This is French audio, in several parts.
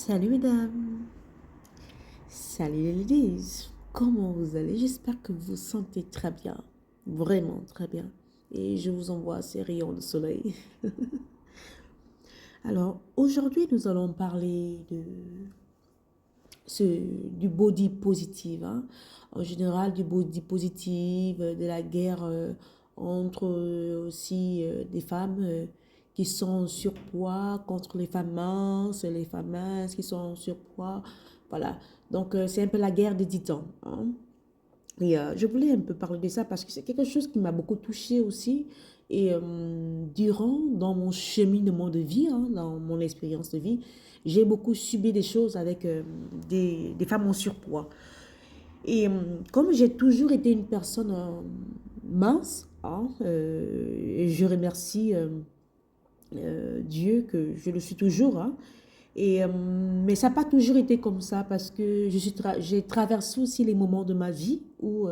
Salut mesdames, salut les ladies, comment vous allez? J'espère que vous vous sentez très bien, vraiment très bien. Et je vous envoie ces rayons de soleil. Alors aujourd'hui nous allons parler du body positive, hein. En général du body positive, de la guerre entre aussi des femmes qui sont en surpoids contre les femmes minces qui sont en surpoids. Voilà, donc c'est un peu la guerre des titans, hein. Et je voulais un peu parler de ça parce que c'est quelque chose qui m'a beaucoup touchée aussi. Et dans mon cheminement de vie, hein, dans mon expérience de vie, j'ai beaucoup subi des choses avec des femmes en surpoids. Et comme j'ai toujours été une personne mince, hein, et je remercie Dieu que je le suis toujours, hein. Et, mais ça n'a pas toujours été comme ça parce que j'ai traversé aussi les moments de ma vie où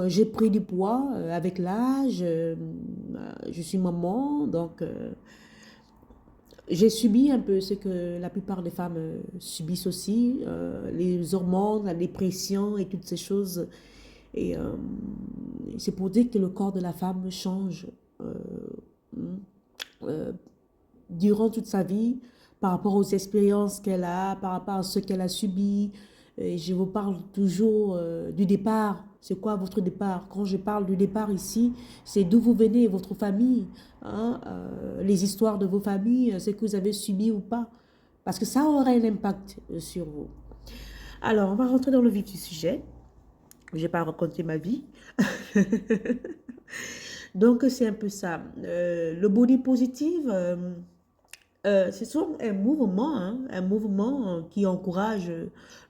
j'ai pris du poids avec l'âge. Je suis maman, donc j'ai subi un peu ce que la plupart des femmes subissent aussi, les hormones, la dépression et toutes ces choses. Et c'est pour dire que le corps de la femme change euh, euh, durant toute sa vie par rapport aux expériences qu'elle a, par rapport à ce qu'elle a subi. Et je vous parle toujours du départ. C'est quoi votre départ? Quand je parle du départ ici, c'est d'où vous venez, votre famille, hein, les histoires de vos familles, ce que vous avez subi ou pas. Parce que ça aura un impact sur vous. Alors, on va rentrer dans le vif du sujet. Je ne vais pas raconter ma vie. Donc, c'est un peu ça. Le body positive, c'est souvent un mouvement qui encourage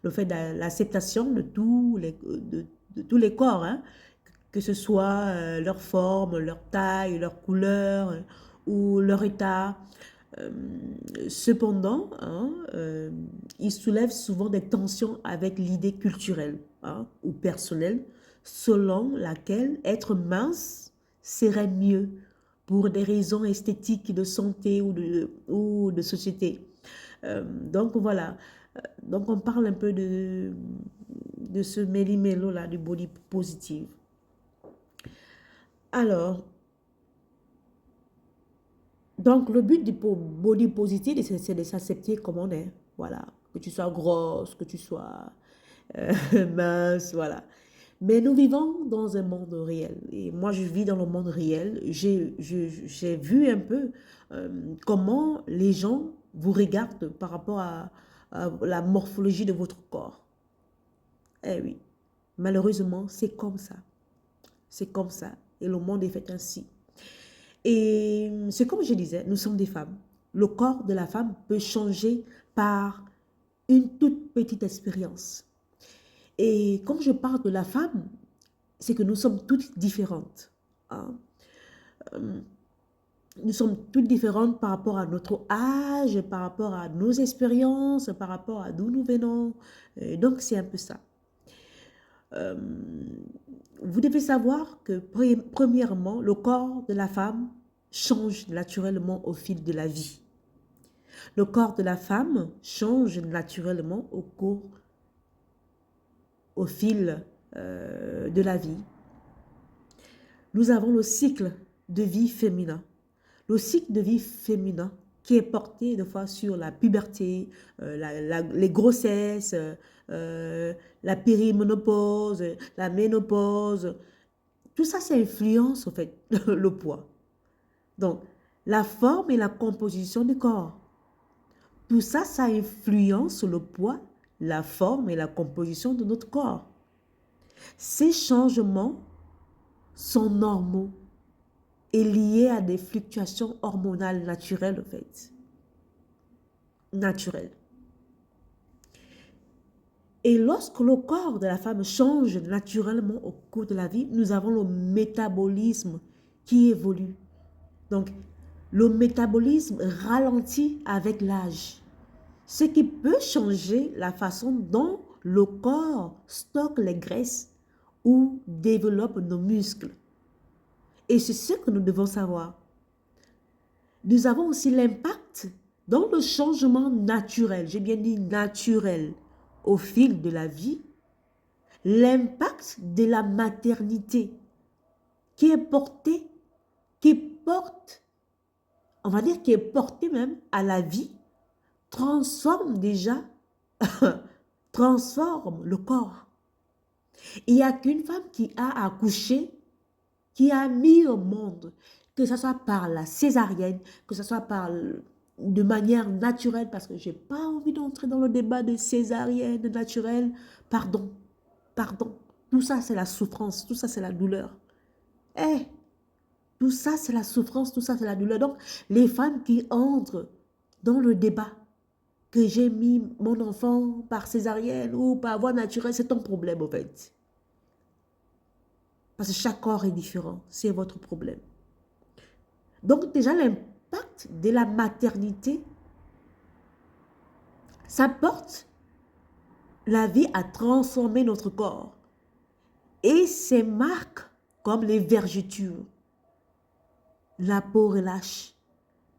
le fait de l'acceptation de tous les corps, hein, que ce soit leur forme, leur taille, leur couleur ou leur état. Euh, Cependant, hein, il soulève souvent des tensions avec l'idée culturelle, hein, ou personnelle selon laquelle être mince serait mieux pour des raisons esthétiques, de santé ou de société. Donc voilà, donc on parle un peu de ce méli-mélo là, du body positive. Alors, donc le but du body positive, c'est de s'accepter comme on est. Voilà, que tu sois grosse, que tu sois mince, voilà. Mais nous vivons dans un monde réel. Et moi, je vis dans le monde réel. J'ai vu un peu comment les gens vous regardent par rapport à la morphologie de votre corps. Eh oui, malheureusement, c'est comme ça. C'est comme ça. Et le monde est fait ainsi. Et c'est comme je disais, nous sommes des femmes. Le corps de la femme peut changer par une toute petite expérience. Et quand je parle de la femme, c'est que nous sommes toutes différentes, hein. Nous sommes toutes différentes par rapport à notre âge, par rapport à nos expériences, par rapport à d'où nous venons. Et donc, c'est un peu ça. Euh, Vous devez savoir que, premièrement, le corps de la femme change naturellement au fil de la vie. Le corps de la femme change naturellement au fil de la vie. Nous avons le cycle de vie féminin. Le cycle de vie féminin qui est porté des fois sur la puberté, les grossesses, la périménopause, la ménopause. Tout ça, ça influence en fait le poids. Donc, la forme et la composition du corps. Tout ça, ça influence le poids, la forme et la composition de notre corps. Ces changements sont normaux et liés à des fluctuations hormonales naturelles, en fait. Naturelles. Et lorsque le corps de la femme change naturellement au cours de la vie, nous avons le métabolisme qui évolue. Donc, le métabolisme ralentit avec l'âge, ce qui peut changer la façon dont le corps stocke les graisses ou développe nos muscles. Et c'est ce que nous devons savoir. Nous avons aussi l'impact Dans le changement naturel, j'ai bien dit naturel, au fil de la vie, l'impact de la maternité qui est porté, qui porte, on va dire qui est porté même à la vie, transforme déjà, transforme le corps. Il n'y a qu'une femme qui a accouché, qui a mis au monde, que ce soit par la césarienne, que ce soit de manière naturelle, parce que je n'ai pas envie d'entrer dans le débat de césarienne naturelle. Pardon, pardon. Tout ça, c'est la souffrance, tout ça, c'est la douleur. Eh, tout ça, c'est la souffrance, tout ça, c'est la douleur. Donc, les femmes qui entrent dans le débat, que j'ai mis mon enfant par césarienne ou par voie naturelle, c'est ton problème, en fait. Parce que chaque corps est différent, c'est votre problème. Donc, déjà, l'impact de la maternité, ça porte la vie à transformer notre corps. Et ces marques, comme les vergetures, la peau relâche.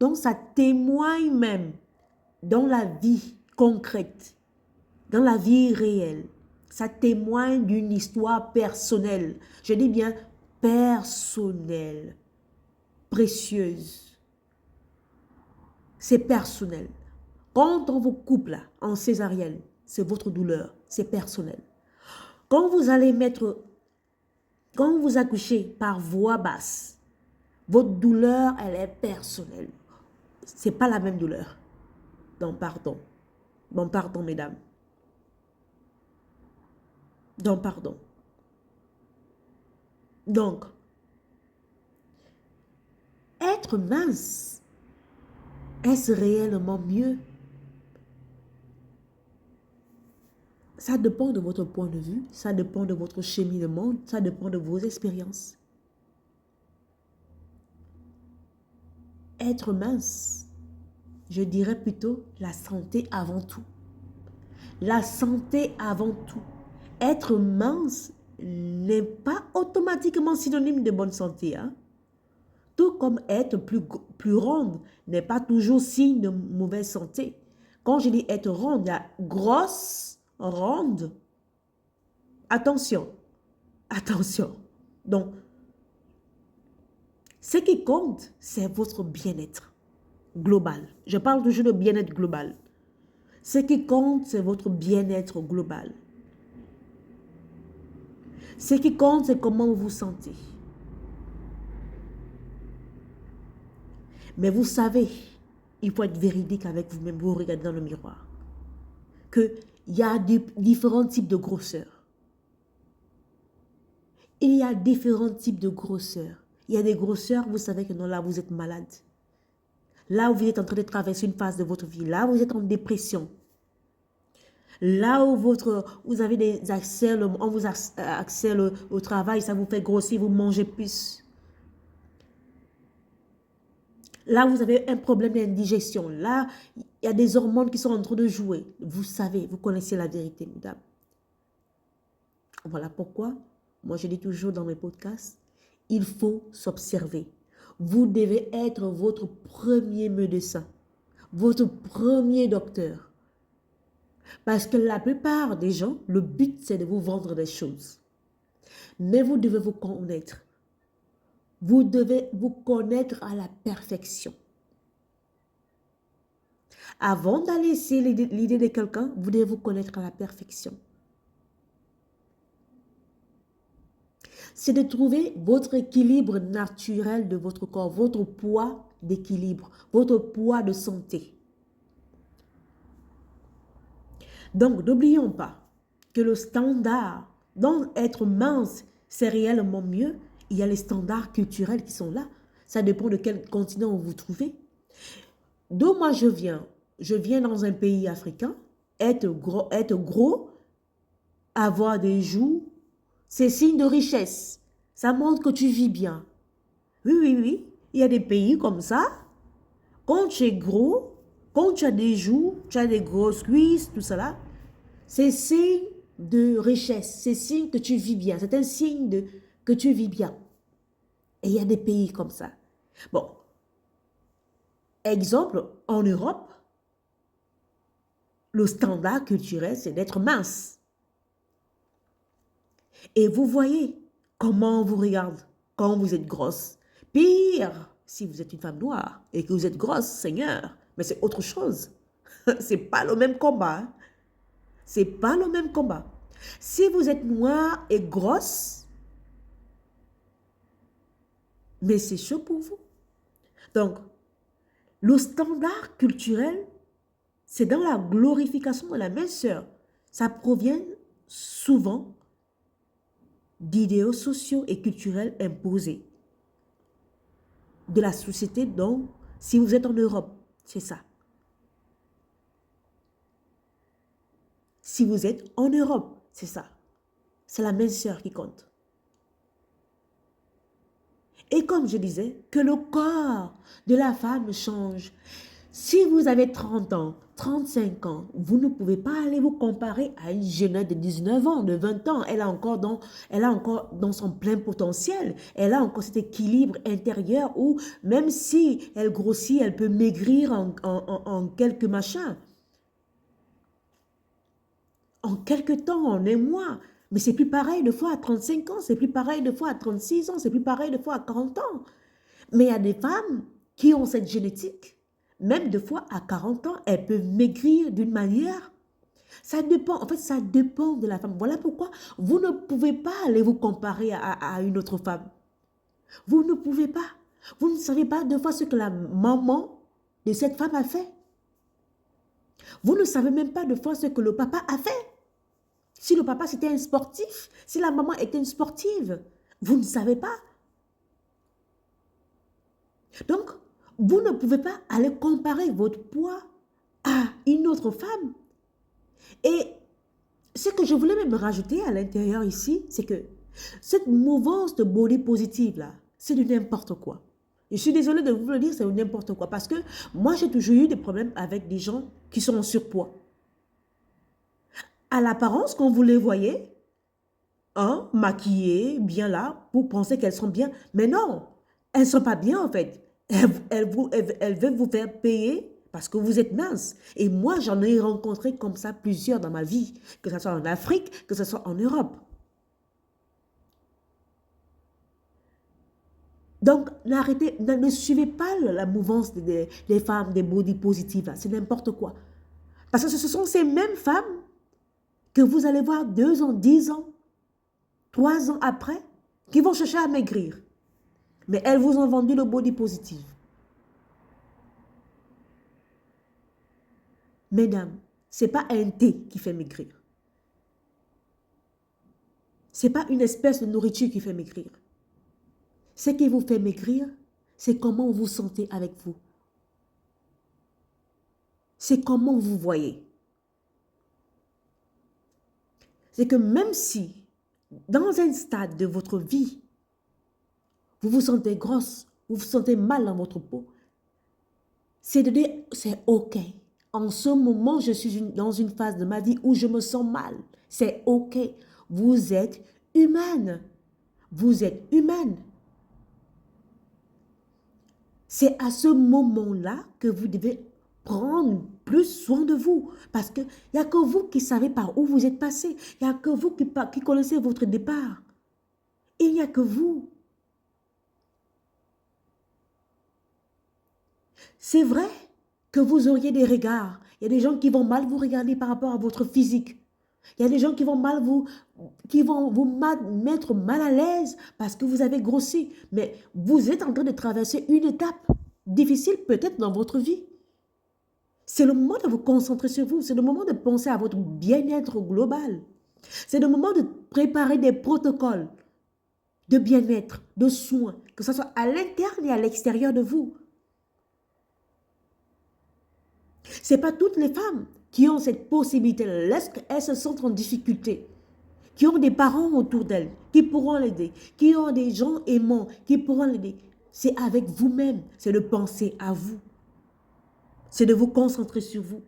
Donc, ça témoigne même dans la vie concrète, dans la vie réelle. Ça témoigne d'une histoire personnelle. Je dis bien personnelle, précieuse. C'est personnel. Quand on vous coupe là, en césarienne, c'est votre douleur, c'est personnel. Quand vous allez quand vous accouchez par voie basse, votre douleur, elle est personnelle. C'est pas la même douleur. Donc, pardon. Bon, pardon, mesdames. Donc, pardon. Donc, être mince, est-ce réellement mieux? Ça dépend de votre point de vue, ça dépend de votre cheminement, ça dépend de vos expériences. Être mince, je dirais plutôt la santé avant tout. La santé avant tout. Être mince n'est pas automatiquement synonyme de bonne santé. Hein? Tout comme être plus ronde n'est pas toujours signe de mauvaise santé. Quand je dis être ronde, il y a grosse, ronde. Attention, attention. Donc, ce qui compte, c'est votre bien-être global. Je parle toujours de bien-être global. Ce qui compte, c'est votre bien-être global. Ce qui compte, c'est comment vous vous sentez. Mais vous savez, il faut être véridique avec vous-même, vous regardez dans le miroir, qu'il y a différents types de grosseur. Il y a différents types de grosseur. Il y a des grosseurs, vous savez que non, là, vous êtes malade. Là où vous êtes en train de traverser une phase de votre vie, là où vous êtes en dépression, là où vous avez des accès, on vous accès au travail, ça vous fait grossir, vous mangez plus. Là, vous avez un problème d'indigestion. Là, il y a des hormones qui sont en train de jouer. Vous savez, vous connaissez la vérité, mesdames. Voilà pourquoi, moi je dis toujours dans mes podcasts, il faut s'observer. Vous devez être votre premier médecin, votre premier docteur. Parce que la plupart des gens, le but c'est de vous vendre des choses. Mais vous devez vous connaître. Vous devez vous connaître à la perfection. Avant d'aller essayer l'idée de quelqu'un, vous devez vous connaître à la perfection. C'est de trouver votre équilibre naturel de votre corps, votre poids d'équilibre, votre poids de santé. Donc, n'oublions pas que le standard, dans être mince, c'est réellement mieux. Il y a les standards culturels qui sont là. Ça dépend de quel continent vous vous trouvez. D'où moi je viens dans un pays africain, être gros, avoir des joues, c'est signe de richesse. Ça montre que tu vis bien. Oui, oui, oui. Il y a des pays comme ça. Quand tu es gros, quand tu as des joues, tu as des grosses cuisses, tout ça là, c'est signe de richesse. C'est signe que tu vis bien. C'est un signe que tu vis bien. Et il y a des pays comme ça. Bon, exemple, en Europe, le standard culturel, c'est d'être mince. Et vous voyez comment on vous regarde quand vous êtes grosse. Pire, si vous êtes une femme noire et que vous êtes grosse, Seigneur, mais c'est autre chose. C'est pas le même combat. Hein. C'est pas le même combat. Si vous êtes noire et grosse, mais c'est chaud pour vous. Donc, le standard culturel, c'est dans la glorification de la minceur. Ça provient souvent d'idéaux sociaux et culturels imposés de la société. Donc, si vous êtes en Europe, c'est ça. Si vous êtes en Europe, c'est ça. C'est la minceur qui compte. Et comme je disais, que le corps de la femme change. Si vous avez 30 ans, 35 ans, vous ne pouvez pas aller vous comparer à une jeunette de 19 ans, de 20 ans. Elle a encore dans son plein potentiel. Elle a encore cet équilibre intérieur où même si elle grossit, elle peut maigrir en quelques machins. En quelques temps, en un mois. Mais c'est plus pareil de fois à 35 ans, c'est plus pareil de fois à 36 ans, c'est plus pareil de fois à 40 ans. Mais il y a des femmes qui ont cette génétique, même de fois à 40 ans, elles peuvent maigrir d'une manière. Ça dépend, en fait, ça dépend de la femme. Voilà pourquoi vous ne pouvez pas aller vous comparer à une autre femme. Vous ne pouvez pas. Vous ne savez pas de fois ce que la maman de cette femme a fait. Vous ne savez même pas de fois ce que le papa a fait. Si le papa c'était un sportif, si la maman était une sportive, vous ne savez pas. Donc, vous ne pouvez pas aller comparer votre poids à une autre femme. Et ce que je voulais même rajouter à l'intérieur ici, c'est que cette mouvance de body positive là, c'est du n'importe quoi. Je suis désolée de vous le dire, c'est du n'importe quoi. Parce que moi, j'ai toujours eu des problèmes avec des gens qui sont en surpoids. À l'apparence, quand vous les voyez, hein, maquillées, bien là, vous pensez qu'elles sont bien. Mais non, elles ne sont pas bien en fait. Elles veulent vous faire payer parce que vous êtes mince. Et moi, j'en ai rencontré comme ça plusieurs dans ma vie, que ce soit en Afrique, que ce soit en Europe. Donc, ne suivez pas la mouvance des femmes, des body positives. C'est n'importe quoi. Parce que ce sont ces mêmes femmes que vous allez voir 2 ans, 10 ans, 3 ans après, qui vont chercher à maigrir. Mais elles vous ont vendu le body positive. Mesdames, ce n'est pas un thé qui fait maigrir. Ce n'est pas une espèce de nourriture qui fait maigrir. Ce qui vous fait maigrir, c'est comment vous vous sentez avec vous. C'est comment vous voyez. C'est que même si, dans un stade de votre vie, vous vous sentez grosse, vous vous sentez mal dans votre peau, c'est de dire, c'est OK. En ce moment, je suis dans une phase de ma vie où je me sens mal. C'est OK. Vous êtes humaine. Vous êtes humaine. C'est à ce moment-là que vous devez prendre plus soin de vous. Parce qu'il n'y a que vous qui savez par où vous êtes passé. Il n'y a que vous qui connaissez votre départ. Il n'y a que vous. C'est vrai que vous auriez des regards. Il y a des gens qui vont mal vous regarder par rapport à votre physique. Il y a des gens qui vont mettre mal à l'aise parce que vous avez grossi. Mais vous êtes en train de traverser une étape difficile peut-être dans votre vie. C'est le moment de vous concentrer sur vous. C'est le moment de penser à votre bien-être global. C'est le moment de préparer des protocoles de bien-être, de soins, que ce soit à l'interne et à l'extérieur de vous. Ce n'est pas toutes les femmes qui ont cette possibilité. Lorsqu'elles se sentent en difficulté, qui ont des parents autour d'elles, qui pourront l'aider, qui ont des gens aimants, qui pourront l'aider. C'est avec vous-même, c'est de penser à vous. C'est de vous concentrer sur vous.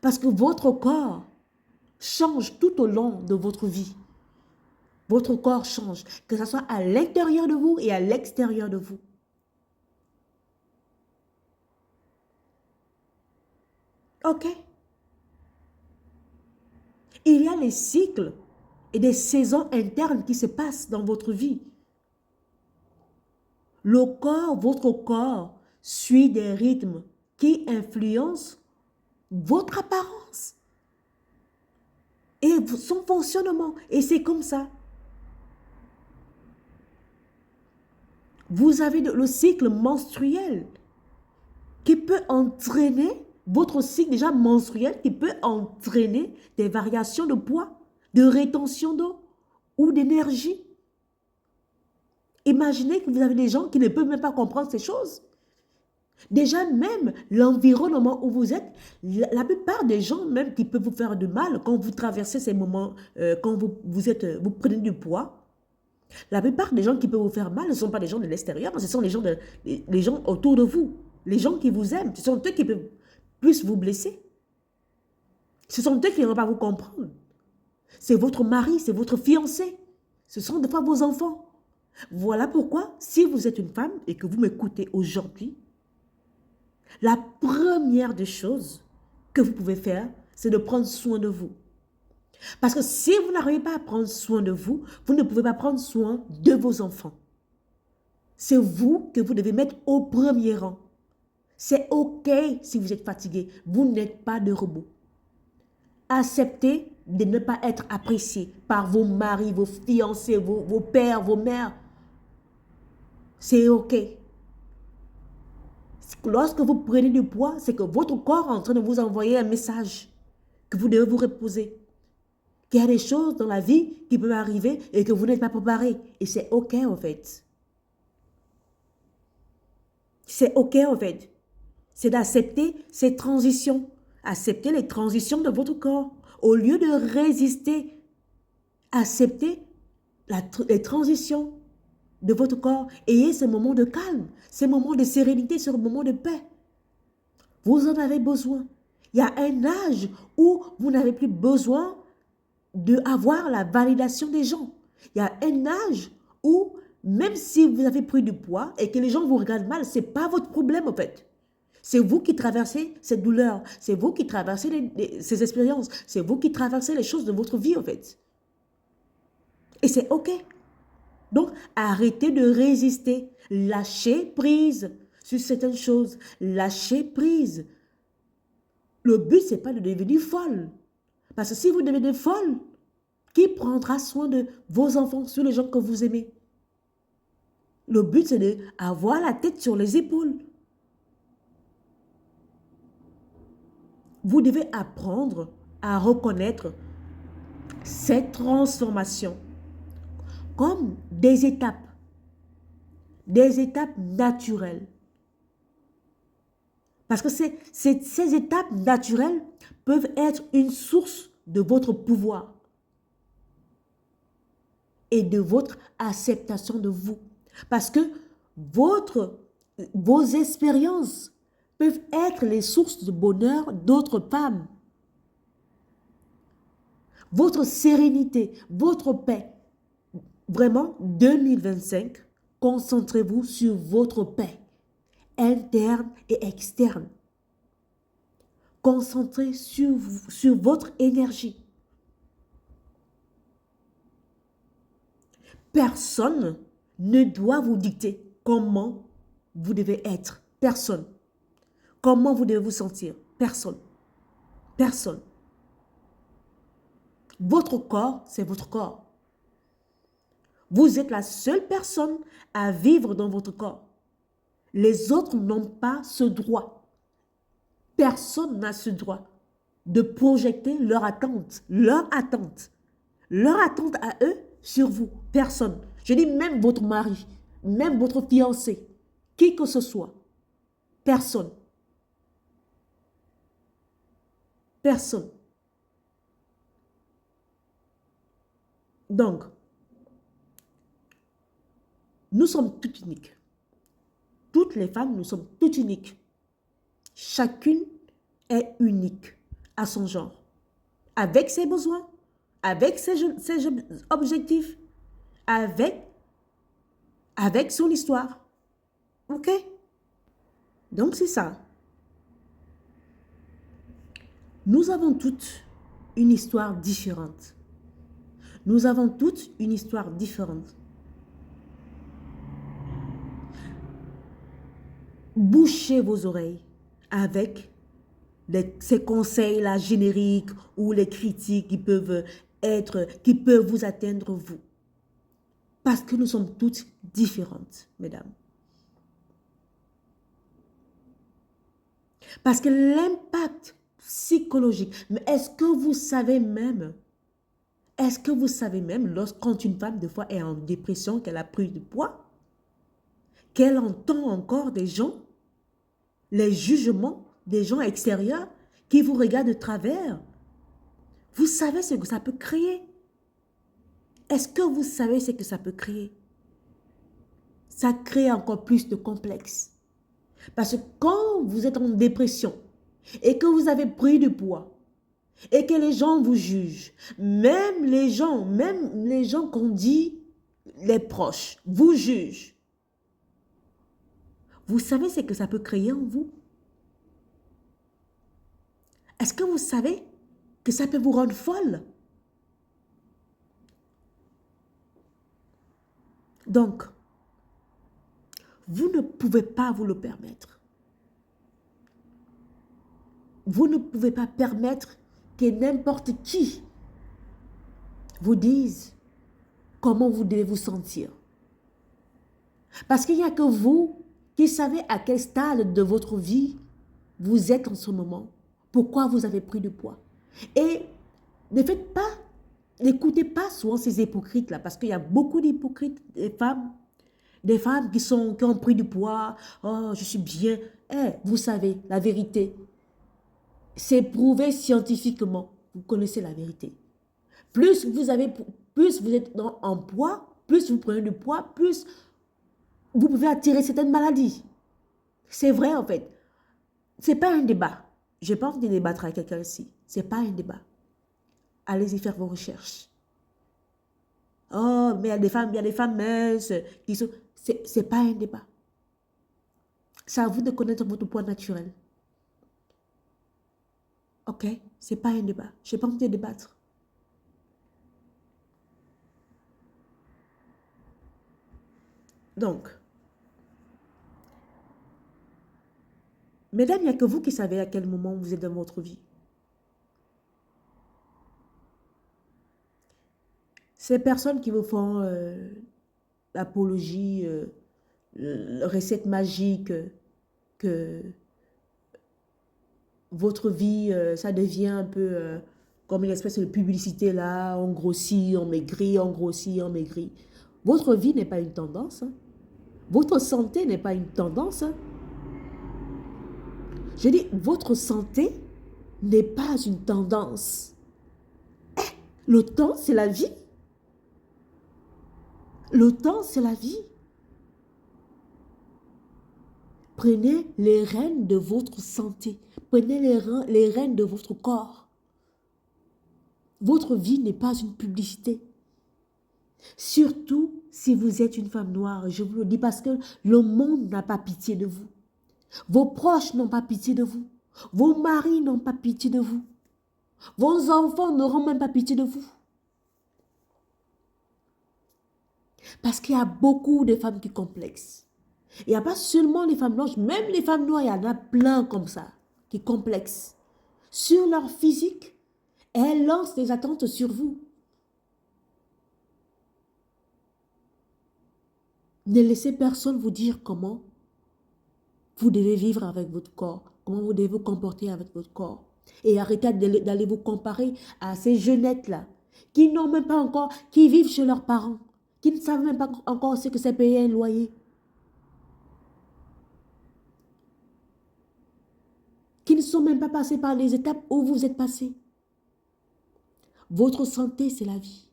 Parce que votre corps change tout au long de votre vie. Votre corps change, que ce soit à l'intérieur de vous et à l'extérieur de vous. OK? Il y a les cycles et des saisons internes qui se passent dans votre vie. Le corps, votre corps, suit des rythmes qui influencent votre apparence et son fonctionnement. Et c'est comme ça. Vous avez le cycle menstruel qui peut entraîner, votre cycle déjà menstruel qui peut entraîner des variations de poids, de rétention d'eau ou d'énergie. Imaginez que vous avez des gens qui ne peuvent même pas comprendre ces choses. Déjà même l'environnement où vous êtes, la plupart des gens même qui peuvent vous faire du mal quand vous traversez ces moments, quand vous prenez du poids, la plupart des gens qui peuvent vous faire mal ne sont pas des gens de l'extérieur, ce sont les gens autour de vous, les gens qui vous aiment, ce sont eux qui peuvent plus vous blesser. Ce sont eux qui ne vont pas vous comprendre. C'est votre mari, c'est votre fiancé, ce sont des fois vos enfants. Voilà pourquoi, si vous êtes une femme et que vous m'écoutez aujourd'hui, la première des choses que vous pouvez faire, c'est de prendre soin de vous. Parce que si vous n'arrivez pas à prendre soin de vous, vous ne pouvez pas prendre soin de vos enfants. C'est vous que vous devez mettre au premier rang. C'est OK si vous êtes fatigué. Vous n'êtes pas de robot. Acceptez de ne pas être apprécié par vos maris, vos fiancés, vos pères, vos mères. C'est OK. Lorsque vous prenez du poids, c'est que votre corps est en train de vous envoyer un message que vous devez vous reposer. Qu'il y a des choses dans la vie qui peuvent arriver et que vous n'êtes pas préparé. Et c'est OK en fait. C'est OK en fait. C'est d'accepter ces transitions. Accepter les transitions de votre corps. Au lieu de résister, acceptez les transitions de votre corps. Ayez ce moment de calme, ce moment de sérénité, ce moment de paix. Vous en avez besoin. Il y a un âge où vous n'avez plus besoin d'avoir la validation des gens. Il y a un âge où, même si vous avez pris du poids et que les gens vous regardent mal, ce n'est pas votre problème en fait. C'est vous qui traversez cette douleur, c'est vous qui traversez ces expériences, c'est vous qui traversez les choses de votre vie en fait. Et c'est OK. Donc, arrêtez de résister, lâchez prise sur certaines choses, lâchez prise. Le but, ce n'est pas de devenir folle. Parce que si vous devenez folle, qui prendra soin de vos enfants, sur les gens que vous aimez? Le but, c'est d'avoir la tête sur les épaules. Vous devez apprendre à reconnaître cette transformation comme des étapes naturelles. Parce que ces étapes naturelles peuvent être une source de votre pouvoir et de votre acceptation de vous. Parce que vos expériences peuvent être les sources de bonheur d'autres femmes. Votre sérénité, votre paix. Vraiment, 2025, concentrez-vous sur votre paix, interne et externe. Concentrez sur votre énergie. Personne ne doit vous dicter comment vous devez être. Personne. Comment vous devez vous sentir. Personne. Personne. Votre corps, c'est votre corps. Vous êtes la seule personne à vivre dans votre corps. Les autres n'ont pas ce droit. Personne n'a ce droit de projeter leur attente à eux sur vous. Personne. Je dis même votre mari, même votre fiancé, qui que ce soit. Personne. Personne. Donc, nous sommes toutes uniques. Toutes les femmes, nous sommes toutes uniques. Chacune est unique à son genre, avec ses besoins, avec ses objectifs, avec son histoire. OK? Donc, c'est ça. Nous avons toutes une histoire différente. Nous avons toutes une histoire différente. Bouchez vos oreilles avec ces conseils-là génériques ou les critiques qui peuvent vous atteindre vous. Parce que nous sommes toutes différentes, mesdames. Parce que l'impact psychologique, mais est-ce que vous savez même, quand une femme, des fois, est en dépression, qu'elle a pris du poids, qu'elle entend encore des gens, les jugements des gens extérieurs qui vous regardent de travers, vous savez ce que ça peut créer? Est-ce que vous savez ce que ça peut créer? Ça crée encore plus de complexes. Parce que quand vous êtes en dépression et que vous avez pris du poids et que les gens vous jugent, même les gens qu'on dit les proches vous jugent, vous savez ce que ça peut créer en vous? Est-ce que vous savez que ça peut vous rendre folle? Donc, vous ne pouvez pas vous le permettre. Vous ne pouvez pas permettre que n'importe qui vous dise comment vous devez vous sentir. Parce qu'il n'y a que vous qui savez à quel stade de votre vie vous êtes en ce moment. Pourquoi vous avez pris du poids. Et n'écoutez pas souvent ces hypocrites-là, parce qu'il y a beaucoup d'hypocrites, des femmes qui ont pris du poids. Oh, je suis bien. Vous savez, la vérité, c'est prouvé scientifiquement. Vous connaissez la vérité. Plus vous êtes en poids, plus vous prenez du poids, plus vous pouvez attirer certaines maladies. C'est vrai en fait. Ce n'est pas un débat. Je n'ai pas envie de débattre avec quelqu'un ici. Ce n'est pas un débat. Allez-y faire vos recherches. Oh, mais il y a des femmes minces qui sont... Ce n'est pas un débat. C'est à vous de connaître votre poids naturel. Ok? Ce n'est pas un débat. Je n'ai pas envie de débattre. Donc, mesdames, il n'y a que vous qui savez à quel moment vous êtes dans votre vie. Ces personnes qui vous font l'apologie, recette magique, que votre vie, ça devient un peu comme une espèce de publicité là, on grossit, on maigrit, on grossit, on maigrit. Votre vie n'est pas une tendance. Hein. Votre santé n'est pas une tendance. Hein. Je dis, votre santé n'est pas une tendance. Le temps, c'est la vie. Le temps, c'est la vie. Prenez les rênes de votre santé. Prenez les rênes de votre corps. Votre vie n'est pas une publicité. Surtout si vous êtes une femme noire, je vous le dis parce que le monde n'a pas pitié de vous. Vos proches n'ont pas pitié de vous. Vos maris n'ont pas pitié de vous. Vos enfants n'auront même pas pitié de vous. Parce qu'il y a beaucoup de femmes qui complexent. Il n'y a pas seulement les femmes blanches, même les femmes noires, il y en a plein comme ça, qui complexent. Sur leur physique, elles lancent des attentes sur vous. Ne laissez personne vous dire comment vous devez vivre avec votre corps, comment vous devez vous comporter avec votre corps. Et arrêtez d'aller vous comparer à ces jeunettes-là, qui n'ont même pas encore, qui vivent chez leurs parents, qui ne savent même pas encore ce que c'est payer un loyer, qui ne sont même pas passés par les étapes où vous êtes passés. Votre santé, c'est la vie.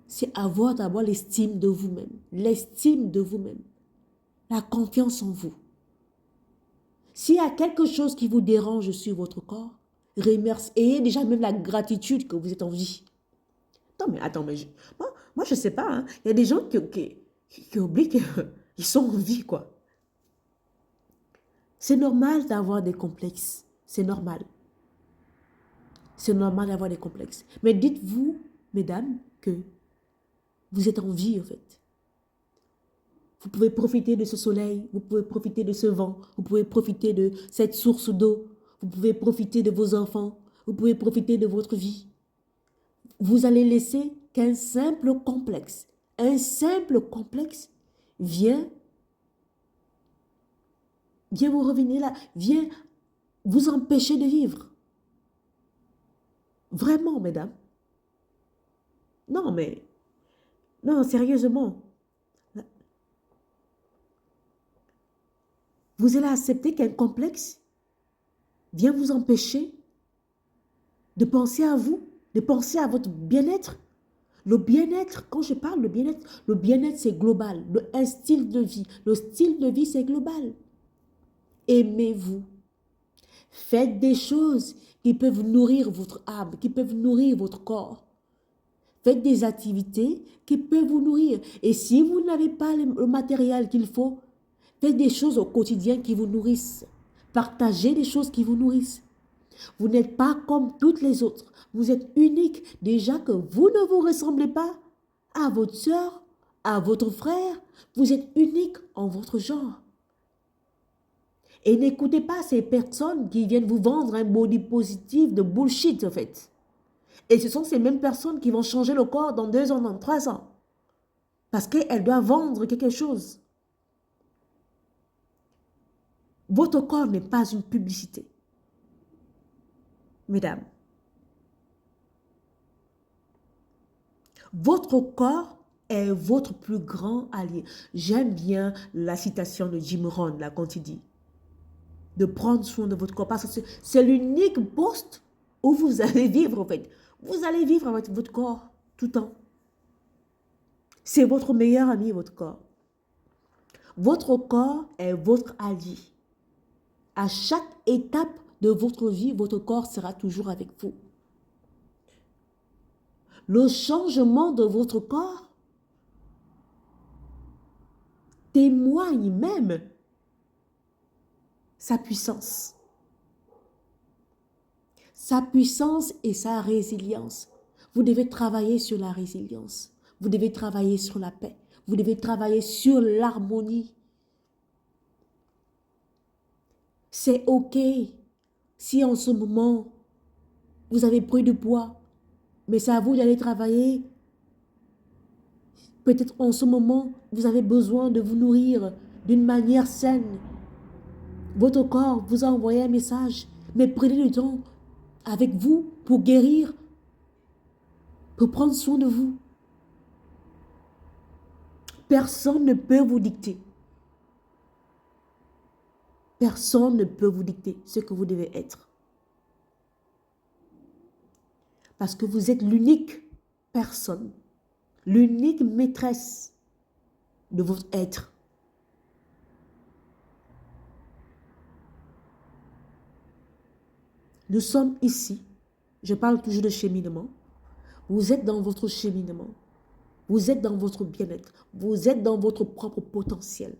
C'est avoir d'abord l'estime de vous-même, l'estime de vous-même, la confiance en vous. S'il y a quelque chose qui vous dérange sur votre corps, ayez déjà même la gratitude que vous êtes en vie. Non, mais attends, moi je ne sais pas. Hein. Il y a des gens qui oublient qu'ils sont en vie, quoi. C'est normal d'avoir des complexes. C'est normal. C'est normal d'avoir des complexes. Mais dites-vous, mesdames, que vous êtes en vie, en fait. Vous pouvez profiter de ce soleil, vous pouvez profiter de ce vent, vous pouvez profiter de cette source d'eau, vous pouvez profiter de vos enfants, vous pouvez profiter de votre vie. Vous allez laisser qu'un simple complexe vient vous revenir là, vient vous empêcher de vivre. Vraiment, mesdames. Non, mais, non, sérieusement. Vous allez accepter qu'un complexe vient vous empêcher de penser à vous, de penser à votre bien-être. Le bien-être, quand je parle de le bien-être c'est global. Un style de vie. Le style de vie c'est global. Aimez-vous. Faites des choses qui peuvent nourrir votre âme, qui peuvent nourrir votre corps. Faites des activités qui peuvent vous nourrir. Et si vous n'avez pas le matériel qu'il faut, faites des choses au quotidien qui vous nourrissent. Partagez des choses qui vous nourrissent. Vous n'êtes pas comme toutes les autres. Vous êtes unique. Déjà que vous ne vous ressemblez pas à votre soeur, à votre frère. Vous êtes unique en votre genre. Et n'écoutez pas ces personnes qui viennent vous vendre un body positif de bullshit en fait. Et ce sont ces mêmes personnes qui vont changer le corps dans 2 ans, dans 3 ans. Parce qu'elles doivent vendre quelque chose. Votre corps n'est pas une publicité. Mesdames, votre corps est votre plus grand allié. J'aime bien la citation de Jim Rohn, là, quand il dit de prendre soin de votre corps, parce que c'est l'unique poste où vous allez vivre, en fait. Vous allez vivre avec votre corps tout le temps. C'est votre meilleur ami, votre corps. Votre corps est votre allié. À chaque étape de votre vie, votre corps sera toujours avec vous. Le changement de votre corps témoigne même sa puissance. Sa puissance et sa résilience. Vous devez travailler sur la résilience. Vous devez travailler sur la paix. Vous devez travailler sur l'harmonie. C'est OK si en ce moment, vous avez pris du poids, mais c'est à vous d'aller travailler. Peut-être en ce moment, vous avez besoin de vous nourrir d'une manière saine. Votre corps vous a envoyé un message, mais prenez le temps avec vous pour guérir, pour prendre soin de vous. Personne ne peut vous dicter. Personne ne peut vous dicter ce que vous devez être. Parce que vous êtes l'unique personne, l'unique maîtresse de votre être. Nous sommes ici. Je parle toujours de cheminement. Vous êtes dans votre cheminement. Vous êtes dans votre bien-être. Vous êtes dans votre propre potentiel.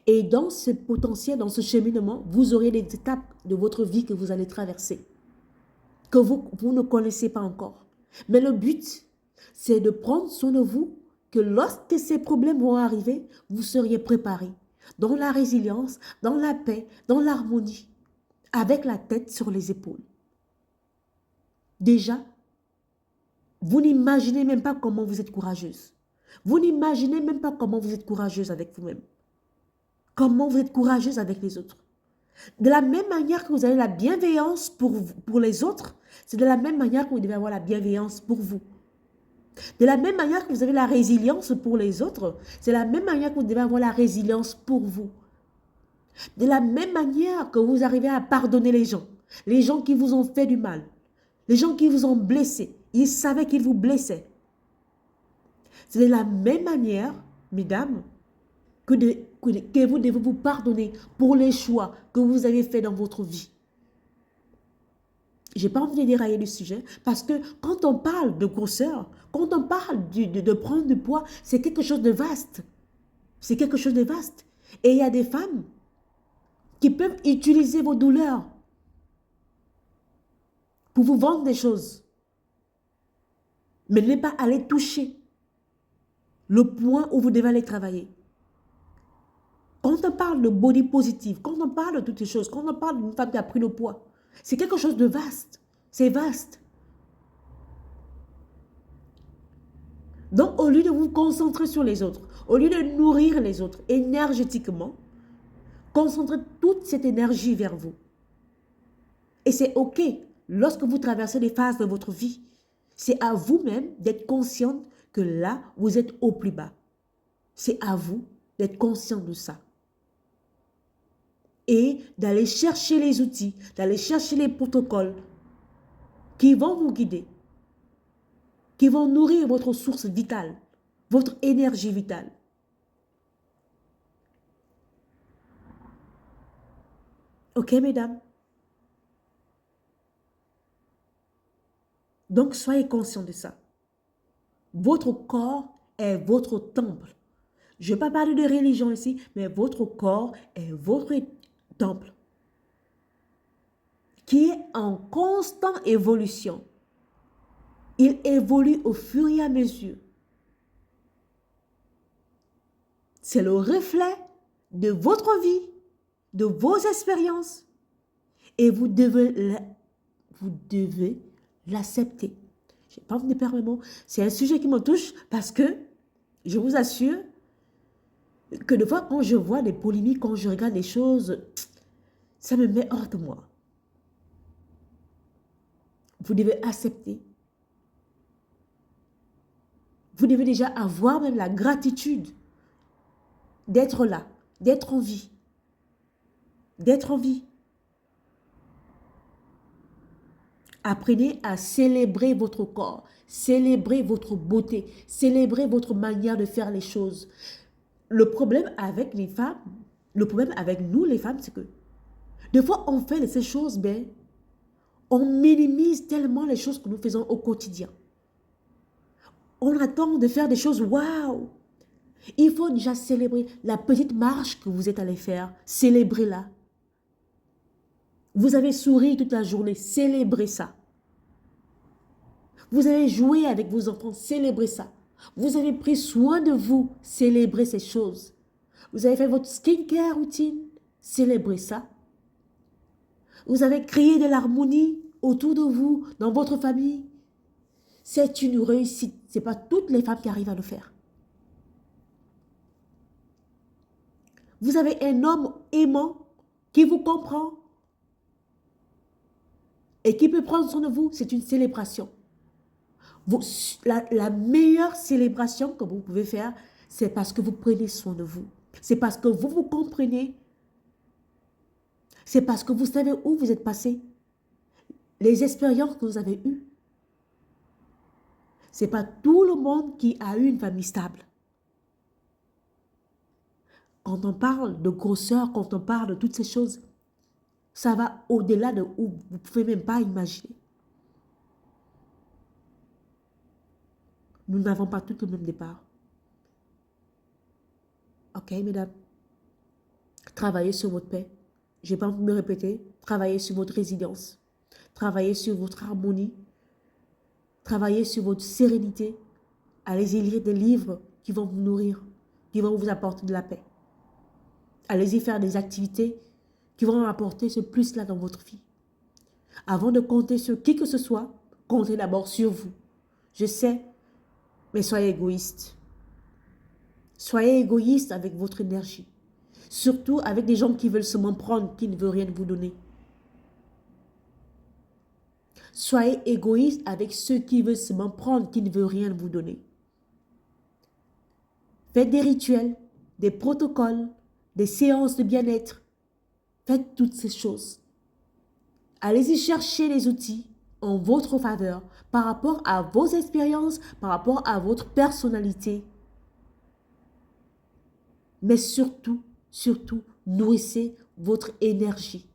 Et dans ce potentiel, dans ce cheminement, vous aurez des étapes de votre vie que vous allez traverser, que vous ne connaissez pas encore. Mais le but, c'est de prendre soin de vous, que lorsque ces problèmes vont arriver, vous seriez préparés dans la résilience, dans la paix, dans l'harmonie, avec la tête sur les épaules. Déjà, vous n'imaginez même pas comment vous êtes courageuse. Vous n'imaginez même pas comment vous êtes courageuse avec vous-même. Comment vous êtes courageuse avec les autres. De la même manière que vous avez la bienveillance pour les autres, c'est de la même manière que vous devez avoir la bienveillance pour vous. De la même manière que vous avez la résilience pour les autres, c'est de la même manière que vous devez avoir la résilience pour vous. De la même manière que vous arrivez à pardonner les gens qui vous ont fait du mal, les gens qui vous ont blessé, ils savaient qu'ils vous blessaient. C'est de la même manière, mesdames, que vous devez vous pardonner pour les choix que vous avez faits dans votre vie. Je n'ai pas envie de dérailler du sujet parce que quand on parle de grosseur, quand on parle de prendre du poids, c'est quelque chose de vaste. C'est quelque chose de vaste. Et il y a des femmes qui peuvent utiliser vos douleurs pour vous vendre des choses. Mais ne pas aller toucher le point où vous devez aller travailler. Quand on parle de body positive, quand on parle de toutes ces choses, quand on parle d'une femme qui a pris le poids, c'est quelque chose de vaste. C'est vaste. Donc, au lieu de vous concentrer sur les autres, au lieu de nourrir les autres énergétiquement, concentrez toute cette énergie vers vous. Et c'est OK. Lorsque vous traversez des phases de votre vie, c'est à vous-même d'être consciente que là, vous êtes au plus bas. C'est à vous d'être conscient de ça. Et d'aller chercher les outils, d'aller chercher les protocoles qui vont vous guider, qui vont nourrir votre source vitale, votre énergie vitale. OK, mesdames? Donc, soyez conscients de ça. Votre corps est votre temple. Je ne vais pas parler de religion ici, mais votre corps est votre temple qui est en constante évolution. Il évolue au fur et à mesure. C'est le reflet de votre vie, de vos expériences. Et vous devez l'accepter. Je n'ai pas envie de perdre mes mots. C'est un sujet qui me touche parce que, je vous assure, que des fois, quand je vois des polémiques, quand je regarde des choses, ça me met hors de moi. Vous devez accepter. Vous devez déjà avoir même la gratitude d'être là, d'être en vie. D'être en vie. Apprenez à célébrer votre corps, célébrer votre beauté, célébrer votre manière de faire les choses. Le problème avec les femmes, le problème avec nous les femmes, c'est que des fois on fait de ces choses, mais on minimise tellement les choses que nous faisons au quotidien. On attend de faire des choses, waouh! Il faut déjà célébrer la petite marche que vous êtes allé faire, célébrez-la. Vous avez souri toute la journée, célébrez ça. Vous avez joué avec vos enfants, célébrez ça. Vous avez pris soin de vous, célébrez ces choses. Vous avez fait votre skincare routine, célébrez ça. Vous avez créé de l'harmonie autour de vous, dans votre famille. C'est une réussite. Ce n'est pas toutes les femmes qui arrivent à le faire. Vous avez un homme aimant qui vous comprend et qui peut prendre soin de vous. C'est une célébration. La meilleure célébration que vous pouvez faire, c'est parce que vous prenez soin de vous. C'est parce que vous vous comprenez. C'est parce que vous savez où vous êtes passé. Les expériences que vous avez eues. Ce n'est pas tout le monde qui a eu une famille stable. Quand on parle de grosseur, quand on parle de toutes ces choses, ça va au-delà de où vous ne pouvez même pas imaginer. Nous n'avons pas tous le même départ. Ok, mesdames? Travaillez sur votre paix. Je n'ai pas envie de me répéter. Travaillez sur votre résilience. Travaillez sur votre harmonie. Travaillez sur votre sérénité. Allez-y lire des livres qui vont vous nourrir, qui vont vous apporter de la paix. Allez-y faire des activités qui vont apporter ce plus-là dans votre vie. Avant de compter sur qui que ce soit, comptez d'abord sur vous. Je sais, mais soyez égoïste. Soyez égoïste avec votre énergie. Surtout avec des gens qui veulent seulement prendre, qui ne veulent rien vous donner. Soyez égoïste avec ceux qui veulent seulement prendre, qui ne veulent rien vous donner. Faites des rituels, des protocoles, des séances de bien-être. Faites toutes ces choses. Allez-y chercher les outils en votre faveur par rapport à vos expériences, par rapport à votre personnalité. Mais surtout, surtout, nourrissez votre énergie.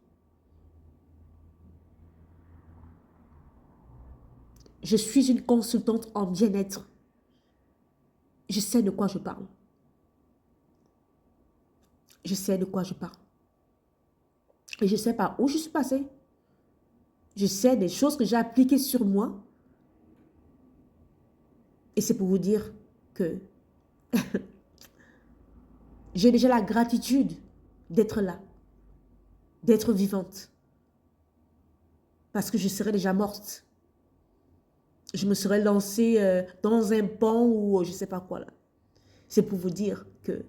Je suis une consultante en bien-être. Je sais de quoi je parle. je sais de quoi je parle. Et je sais par où je suis passée. Je sais des choses que j'ai appliquées sur moi. Et c'est pour vous dire que j'ai déjà la gratitude d'être là, d'être vivante. Parce que je serais déjà morte. Je me serais lancée dans un pont ou je ne sais pas quoi là. C'est pour vous dire que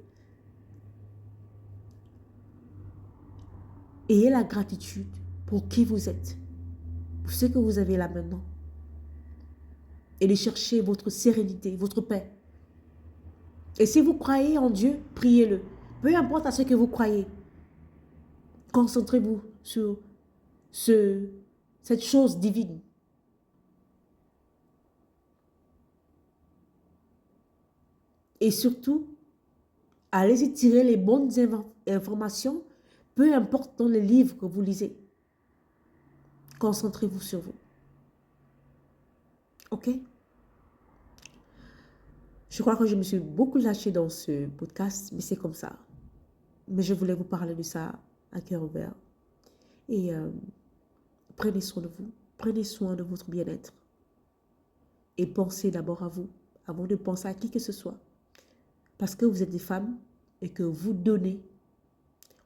ayez la gratitude pour qui vous êtes, pour ce que vous avez là maintenant. Et de chercher votre sérénité, votre paix. Et si vous croyez en Dieu, priez-le. Peu importe à ce que vous croyez, concentrez-vous sur cette chose divine. Et surtout, allez-y tirer les bonnes informations, peu importe dans les livres que vous lisez. Concentrez-vous sur vous. OK? Je crois que je me suis beaucoup lâchée dans ce podcast, mais c'est comme ça. Mais je voulais vous parler de ça à cœur ouvert. Et prenez soin de vous. Prenez soin de votre bien-être. Et pensez d'abord à vous, avant de penser à qui que ce soit. Parce que vous êtes des femmes et que vous donnez.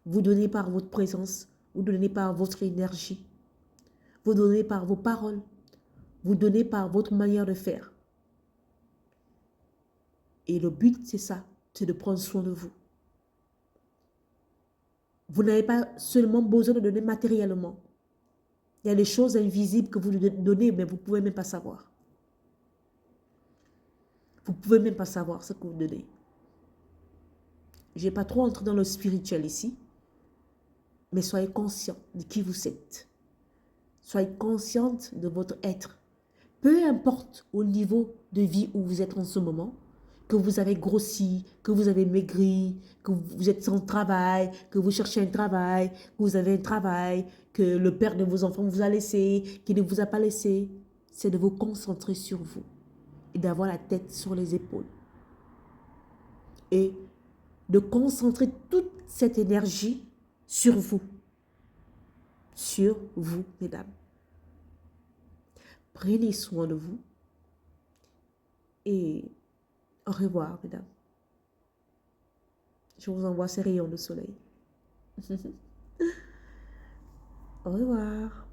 Vous donnez par votre présence. Vous donnez par votre énergie. Vous donnez par vos paroles. Vous donnez par votre manière de faire. Et le but, c'est ça. C'est de prendre soin de vous. Vous n'avez pas seulement besoin de donner matériellement. Il y a des choses invisibles que vous donnez, mais vous ne pouvez même pas savoir. Vous ne pouvez même pas savoir ce que vous donnez. Je n'ai pas trop entré dans le spirituel ici, mais soyez conscient de qui vous êtes. Soyez consciente de votre être. Peu importe au niveau de vie où vous êtes en ce moment, que vous avez grossi, que vous avez maigri, que vous êtes sans travail, que vous cherchez un travail, que vous avez un travail, que le père de vos enfants vous a laissé, qu'il ne vous a pas laissé, c'est de vous concentrer sur vous et d'avoir la tête sur les épaules. Et de concentrer toute cette énergie sur vous. Sur vous, mesdames. Prenez soin de vous. Et au revoir, mesdames. Je vous envoie ces rayons de soleil. Au revoir.